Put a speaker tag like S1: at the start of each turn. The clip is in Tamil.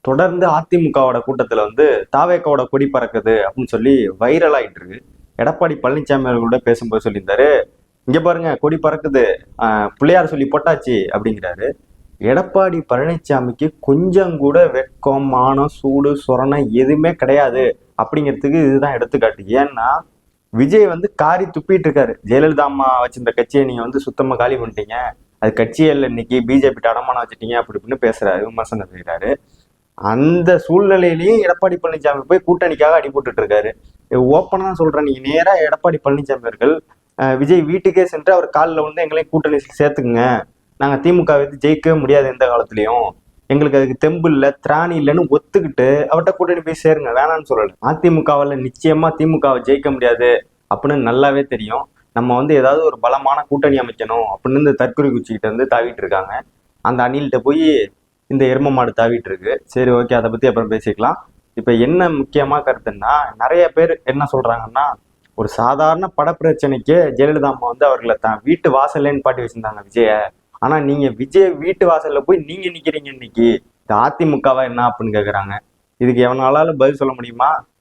S1: தொடர்ந்து அதிமுகவோட கூட்டத்துல தாவேக்காவோட கொடி பறக்குது அப்படின்னு சொல்லி வைரல் ஆயிட்டு இருக்கு. எடப்பாடி பழனிசாமி அவர்களோட பேசும்போது சொல்லியிருந்தாரு, இங்க பாருங்க கொடி பறக்குது, பிள்ளையார் சொல்லி போட்டாச்சு அப்படிங்கிறாரு. எடப்பாடி பழனிசாமிக்கு கொஞ்சம் கூட வெட்கம், மானம், சூடு, சொரணை எதுவுமே கிடையாது அப்படிங்கிறதுக்கு இதுதான் எடுத்துக்காட்டு. ஏன்னா விஜய் காரி துப்பிட்டு இருக்காரு. ஜெயலலிதா அம்மா வச்சிருந்த கட்சியை நீங்க சுத்தமா காலி பண்ணிட்டீங்க, அது கட்சியே இல்லை, இன்னைக்கு பிஜேபி அடமானம் வச்சுட்டீங்க அப்படி இப்படின்னு பேசுறாரு, விமர்சனம் செய்யறாரு. அந்த சூழ்நிலையிலையும் எடப்பாடி பழனிசாமி போய் கூட்டணிக்காக அடி போட்டுட்டு இருக்காரு. ஓப்பனா தான் சொல்றேன், நீங்க நேரா எடப்பாடி பழனிசாமி அவர்கள் விஜய் வீட்டுக்கே சென்று அவர் காலில் எங்களையும் கூட்டணி சேர்த்துக்குங்க, நாங்க திமுக ஜெயிக்கவே முடியாது எந்த காலத்திலயும், எங்களுக்கு அதுக்கு தெம்பு இல்லை, திராணி இல்லைன்னு ஒத்துக்கிட்டு அவர்கிட்ட கூட்டணி போய் சேருங்க, வேணான்னு சொல்லல. அதிமுகவில் நிச்சயமா திமுகவை ஜெயிக்க முடியாது அப்படின்னு நல்லாவே தெரியும். நம்ம ஏதாவது ஒரு பலமான கூட்டணி அமைக்கணும் அப்படின்னு இந்த தற்கொலை குச்சிக்கிட்ட தாவிட்டு இருக்காங்க. அந்த அணில்கிட்ட போய் இந்த எரும மாடு தாவிட்டு இருக்கு. சரி, ஓகே, அதை பத்தி அப்புறம் பேசிக்கலாம். இப்ப என்ன முக்கியமா கருத்துன்னா, நிறைய பேர் என்ன சொல்றாங்கன்னா, ஒரு சாதாரண படப்பிரச்சனைக்கு ஜெயலலிதா அம்மா அவர்களை தான் வீட்டு வாசல்ல நிப்பாட்டி வச்சிருந்தாங்க விஜய. ஆனா நீங்க விஜய் வீட்டு வாசல்ல போய் நீங்க நிக்கிறீங்க இன்னைக்கு, இந்த அதிமுகவா என்ன அப்படின்னு கேக்குறாங்க. இதுக்கு எவனால பதில் சொல்ல முடியுமா?